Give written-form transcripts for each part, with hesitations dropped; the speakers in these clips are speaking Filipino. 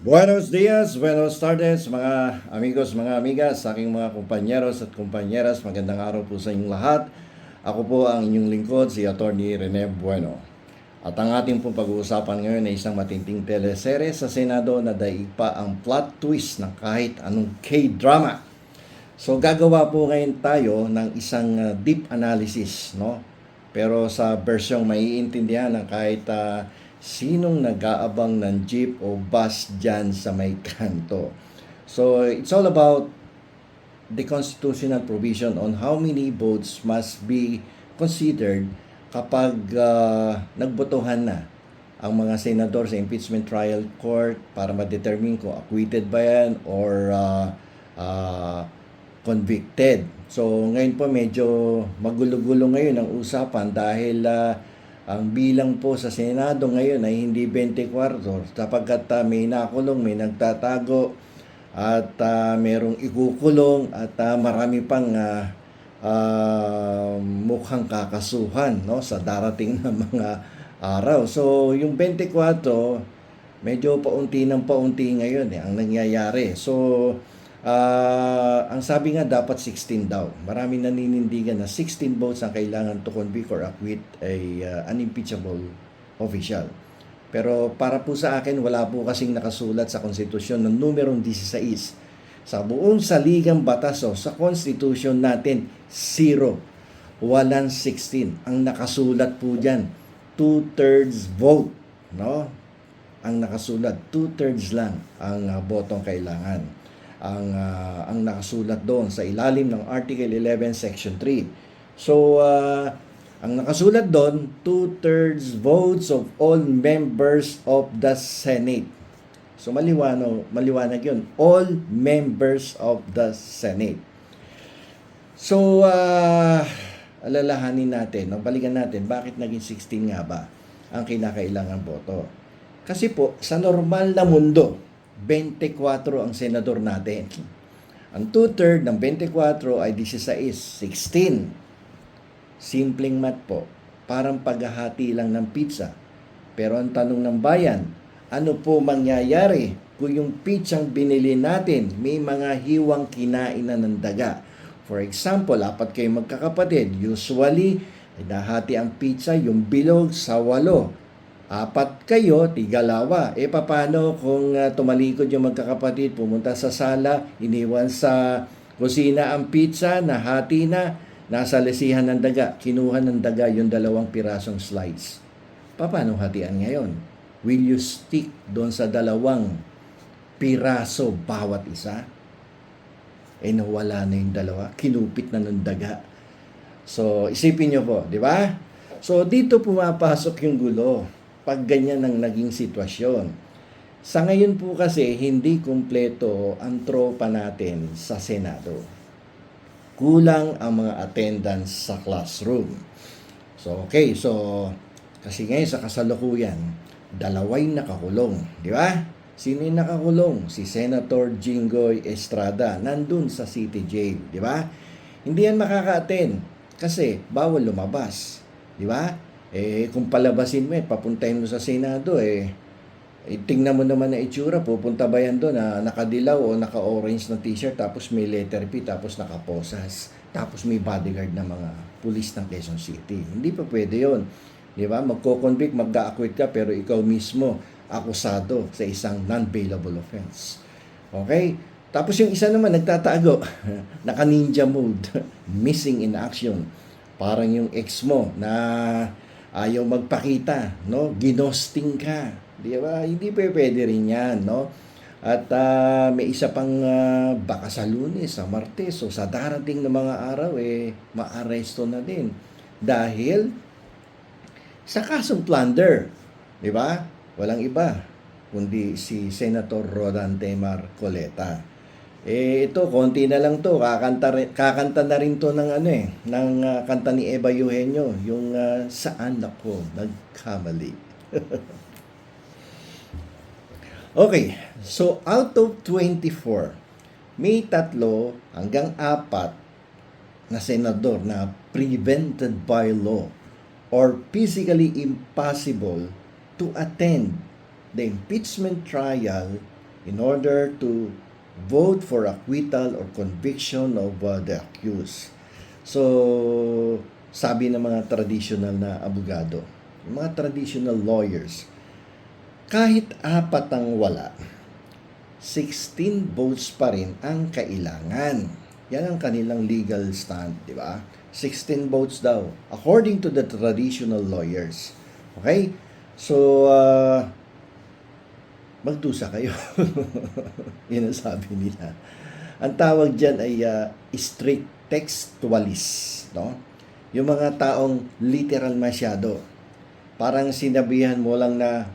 Buenos dias, buenos tardes mga amigos, mga amigas, sa aking mga kumpanyeros at kumpanyeras. Magandang araw po sa inyong lahat. Ako po ang inyong lingkod, si Attorney Rene Bueno. At ang ating pong pag-uusapan ngayon ay isang matinding teleserye sa Senado na daig pa ang plot twist ng kahit anong K-drama. So gagawa po ngayon tayo ng isang deep analysis, no? Pero sa versyong maiintindihan ng kahit sinong nag-aabang ng jeep o bus dyan sa may kanto. So it's all about the constitutional provision on how many votes must be considered kapag nagbotohan na ang mga senador sa impeachment trial court para ma-determine kung acquitted ba yan or convicted. So ngayon po medyo magulo-gulo ngayon ang usapan dahil ang bilang po sa Senado ngayon ay hindi 24 sapagkat may nakulong, may nagtatago at merong ikukulong at marami pang mukhang kakasuhan, no, sa darating na mga araw. So yung 24 medyo paunti ng paunti ngayon ang nangyayari. So ang sabi nga dapat 16 daw. Maraming naninindigan na 16 votes ang kailangan to convict or acquit an impeachable official. Pero para po sa akin, wala po kasing nakasulat sa konstitusyon ng numerong 16. Sa buong saligang batas o sa konstitusyon natin, 0. Walang 16. Ang nakasulat po dyan, 2/3 vote. No? Ang nakasulat, 2/3 lang ang botong kailangan. Ang nakasulat doon sa ilalim ng Article 11 Section 3. So ang nakasulat doon, 2/3 votes of all members of the Senate. So maliwanag 'yun, all members of the Senate. So alalahanin natin, balikan natin bakit naging 16 nga ba ang kinakailangang boto. Kasi po sa normal na mundo, 24 ang senador natin. Ang 2/3 ng 24 ay 16. 16. Simpleng math po. Parang paghahati lang ng pizza. Pero ang tanong ng bayan, ano po mangyayari kung yung pizzang binili natin may mga hiwang kinain na ng daga? For example, 4 kayo magkakapatid. Usually, nahati ang pizza, yung bilog sa 8. 4 kayo, tigalawa. Paano kung tumalikod yung magkakapatid, pumunta sa sala, iniwan sa kusina ang pizza, nahati na, nasa lesihan ng daga, kinuha ng daga yung 2 pirasong slice. Paano hatian ngayon? Will you stick doon sa 2 piraso bawat isa? Nawala na yung 2, kinupit na ng daga. So, isipin nyo po, di ba? So, dito pumapasok yung gulo pag ganyan ang naging sitwasyon. Sa ngayon po kasi, hindi kumpleto ang tropa natin sa Senado. Kulang ang mga attendance sa classroom. So, okay. So, kasi ngayon sa kasalukuyan, 2 nakakulong. Di ba? Sino yung nakakulong? Si Senator Jinggoy Estrada. Nandun sa City Jail. Di ba? Hindi yan makaka-attend kasi bawal lumabas. Di ba? Kung palabasin mo papuntahin mo sa Senado, tingnan mo naman na itsura, pupunta ba yan doon na nakadilaw o naka-orange na t-shirt, tapos may letter P, tapos nakaposas, tapos may bodyguard na mga pulis ng Quezon City. Hindi pa pwede yon. Di ba? Magko-convict, mag-acquit ka, pero ikaw mismo akusado sa isang non-bailable offense. Okay? Tapos yung isa naman nagtatago, naka-ninja mode, missing in action. Parang yung ex mo na ayaw magpakita, no? Ginosting ka, di ba? Hindi pwede rin yan, no? At may isa pang baka sa Lunes, sa Martes, o sa darating na mga araw, maaresto na din. Dahil sa kasong plunder, di ba? Walang iba, kundi si Senator Rodante Marcoleta. Ito, konti na lang to. Kakanta na rin to ng ng kanta ni Eva Eugenio, yung Saan Ako Nagkamali. Okay, so out of 24, may 3 hanggang 4 na senador na prevented by law or physically impossible to attend the impeachment trial in order to vote for acquittal or conviction of the accused. So, sabi ng mga traditional na abogado, yung mga traditional lawyers, kahit 4 ang wala, 16 votes pa rin ang kailangan. Yan ang kanilang legal stand, di ba? 16 votes daw, according to the traditional lawyers. Okay? So, magdusa kayo. Yun ang sabi nila. Ang tawag dyan ay strict textualist. No? Yung mga taong literal masyado. Parang sinabihan mo lang na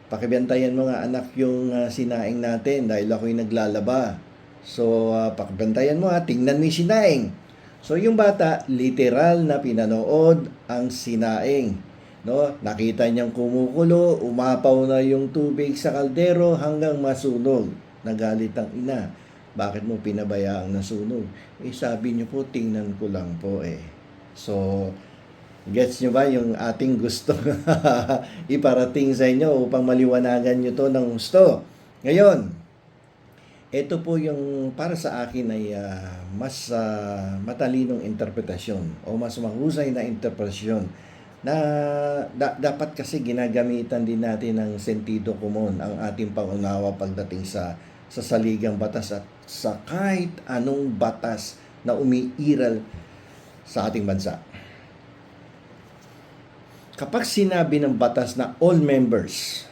pakibantayan mo nga anak yung sinaing natin dahil ako'y naglalaba. So, pakibantayan mo tingnan mo yung sinaing. So, yung bata, literal na pinanood ang sinaing. No? Nakita niyang kumukulo, umapaw na yung tubig sa kaldero hanggang masunog. Nagalit ang ina. Bakit mo pinabayaang nasunog? Sabi niyo po, tingnan ko lang po eh. So, gets nyo ba yung ating gusto iparating sa inyo upang maliwanagan nyo to ng gusto? Ngayon, ito po yung para sa akin ay mas matalinong interpretasyon o mas mahusay na interpretasyon na dapat kasi ginagamitan din natin ng sentido komon ang ating pangunawa pagdating sa saligang batas at sa kahit anong batas na umiiral sa ating bansa. Kapag sinabi ng batas na all members,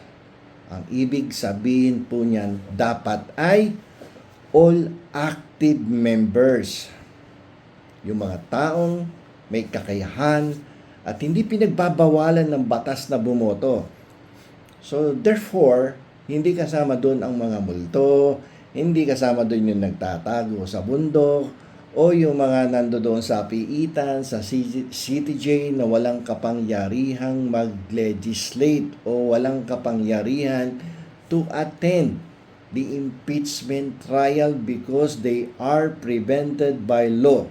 ang ibig sabihin po niyan dapat ay all active members. Yung mga taong may kakayahan at hindi pinagbabawalan ng batas na bumoto. So, therefore, hindi kasama doon ang mga multo, hindi kasama doon yung nagtatago sa bundok, o yung mga nandoon sa piitan, sa CTJ na walang kapangyarihang mag-legislate o walang kapangyarihan to attend the impeachment trial because they are prevented by law.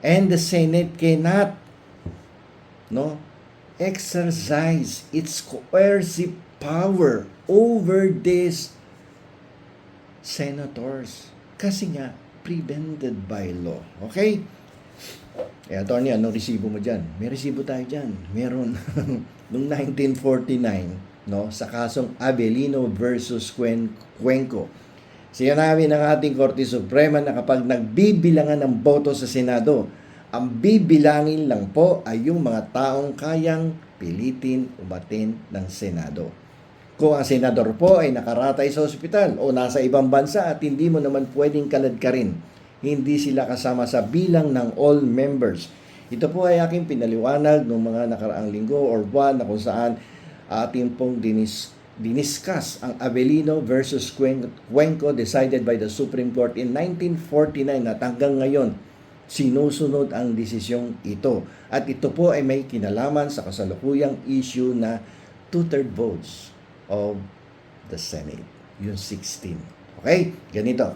And the Senate cannot exercise its coercive power over these senators. Kasi nga, prevented by law. Okay? Attorney, anong resibo mo dyan? May resibo tayo dyan. Meron. Noong 1949, sa kasong Avellino versus Cuenco, sinabi ng ating Korte Suprema na kapag nagbibilangan ng boto sa Senado, ang bibilangin lang po ay yung mga taong kayang pilitin umatin ng Senado. Kung ang senador po ay nakaratay sa ospital o nasa ibang bansa at hindi mo naman pwedeng kaladkarin, hindi sila kasama sa bilang ng all members. Ito po ay aking pinaliwanag noong mga nakaraang linggo or buwan na kung saan ating pong diniscuss ang Avellino versus Cuenco decided by the Supreme Court in 1949 at hanggang ngayon sinusunod ang desisyong ito. At ito po ay may kinalaman sa kasalukuyang issue na 2/3 votes of the Senate. Yung 16. Okay? Ganito.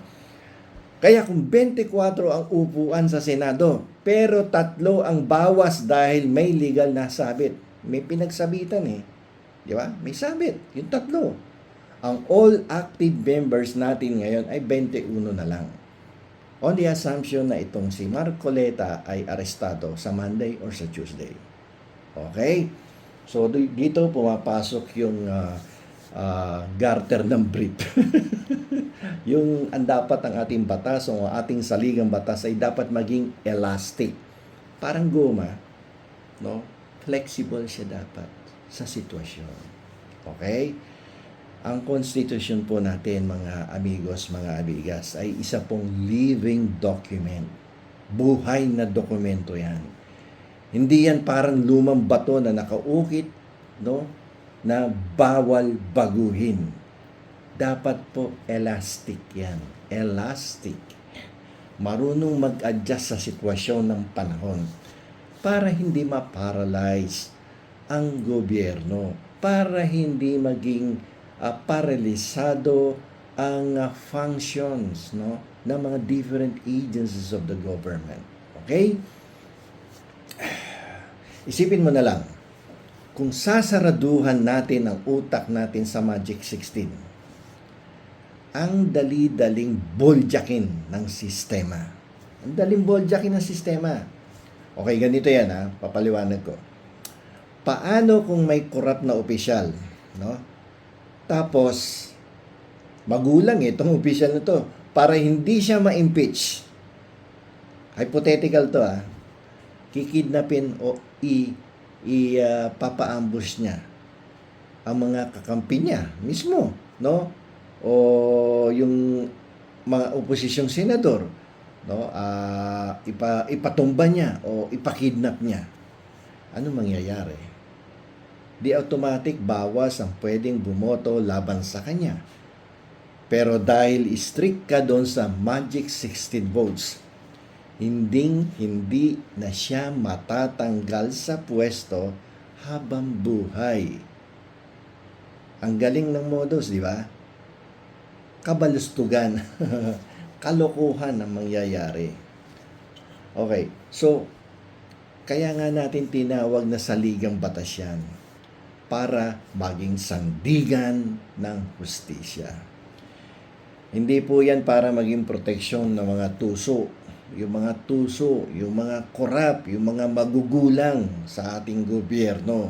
Kaya kung 24 ang upuan sa Senado, pero 3 ang bawas dahil may legal na sabit. May pinagsabitan eh. Di ba? May sabit. Yung 3. Ang all active members natin ngayon ay 21 na lang. On the assumption na itong si Marcoleta ay arestado sa Monday or sa Tuesday. Okay? So, dito pumapasok yung garter ng brief. Yung dapat ang ating batas o ating saligang batas ay dapat maging elastic. Parang goma, flexible siya dapat sa sitwasyon. Okay? Ang Constitution po natin, mga amigos, mga amigas, ay isa pong living document. Buhay na dokumento yan. Hindi yan parang lumang bato na nakaukit, na bawal baguhin. Dapat po elastic yan. Elastic. Marunong mag-adjust sa sitwasyon ng panahon para hindi ma-paralyze ang gobyerno, para hindi maging paralisado ang functions ng mga different agencies of the government. Okay? Isipin mo na lang, kung sasaraduhan natin ang utak natin sa Magic 16, ang dali-daling boljakin ng sistema. Ang daling boljakin ng sistema. Okay, ganito yan ha, papaliwanag ko. Paano kung may corrupt na opisyal, no? Tapos, magulang itong opisyal na to, para hindi siya ma-impeach. Hypothetical to ha. Kikidnapin o papa-ambush niya ang mga kakampi niya mismo, no? O yung mga oposisyong senador, no? Ipatumba niya o ipakidnap niya. Ano mangyayari? Di automatic bawas ang pwedeng bumoto laban sa kanya. Pero dahil strict ka doon sa magic 16 votes, hindi na siya matatanggal sa pwesto habang buhay. Ang galing ng modus, di ba? Kabalustugan. Kalokohan ang mangyayari. Okay, so, kaya nga natin tinawag na saligang batas yan para maging sandigan ng hustisya. Hindi po yan para maging proteksyon ng mga tuso. Yung mga tuso, yung mga korap, yung mga magugulang sa ating gobyerno.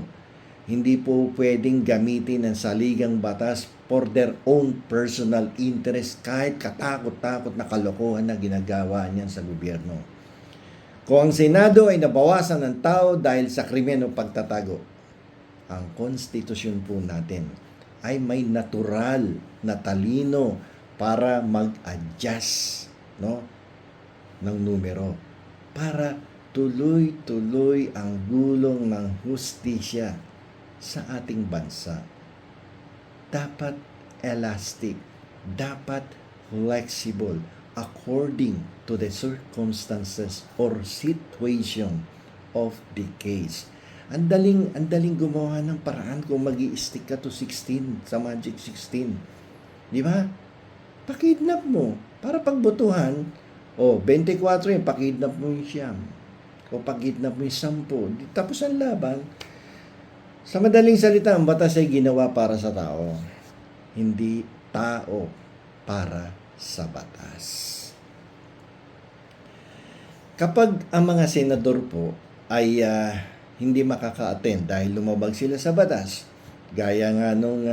Hindi po pwedeng gamitin ang saligang batas for their own personal interest kahit katakot-takot na kalokohan na ginagawa niyan sa gobyerno. Kung ang Senado ay nabawasan ng tao dahil sa krimen o pagtatago, ang konstitusyon po natin ay may natural na talino para mag-adjust, no, ng numero para tuloy-tuloy ang gulong ng hustisya sa ating bansa. Dapat elastic, dapat flexible according to the circumstances or situation of the case. Ang daling gumawa ng paraan kung magi-stick ka to 16 sa Magic 16. Di ba? Pakidnap mo para pagbotohan. O, 24 yun, pakidnap mo yung siyam. O pakidnap mo yung 10. Tapos ang laban. Sa madaling salita, ang batas ay ginawa para sa tao. Hindi tao para sa batas. Kapag ang mga senador po ay hindi makaka-attend dahil lumabag sila sa batas, gaya nga nung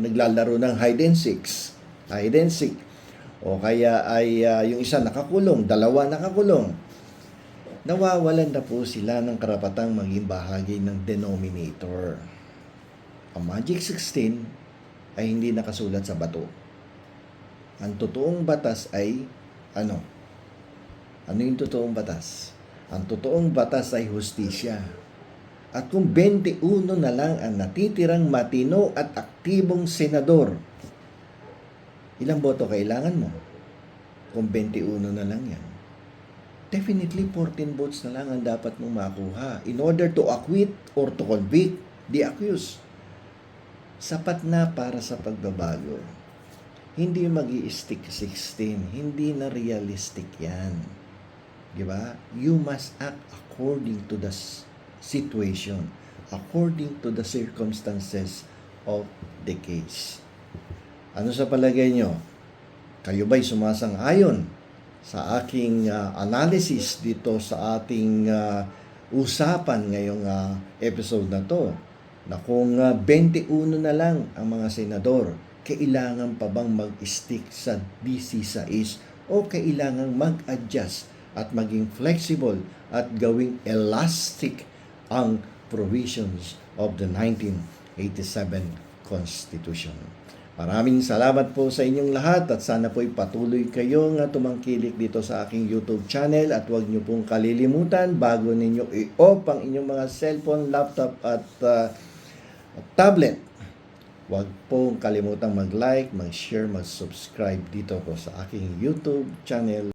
naglalaro ng hide and seek, o kaya ay yung isa nakakulong, dalawa nakakulong, nawawalan na po sila ng karapatang maging bahagi ng denominator. Ang Magic 16 ay hindi nakasulat sa bato. Ang totoong batas ay ano? Ano yung totoong batas? Ang totoong batas ay hustisya. At kung 21 na lang ang natitirang matino at aktibong senador, ilang boto kailangan mo? Kung 21 na lang yan. Definitely 14 votes na lang ang dapat mong makuha in order to acquit or to convict the accused. Sapat na para sa pagbabago. Hindi magi-stick 16. Hindi na realistic yan. Diba? You must act according to the situation, according to the circumstances of the case. Ano sa palagay nyo? Kayo ba'y sumasang-ayon sa aking analysis dito sa ating usapan ngayong episode na to? Na kung 21 na lang ang mga senador, kailangan pa bang mag-stick sa 16 o kailangan mag-adjust at maging flexible at gawing elastic ang provisions of the 1987 Constitution. Maraming salamat po sa inyong lahat at sana po'y patuloy kayong tumangkilik dito sa aking YouTube channel at huwag niyo pong kalilimutan bago ninyo i-off ang inyong mga cellphone, laptop at tablet. Huwag pong kalimutang mag-like, mag-share, mag-subscribe dito po sa aking YouTube channel.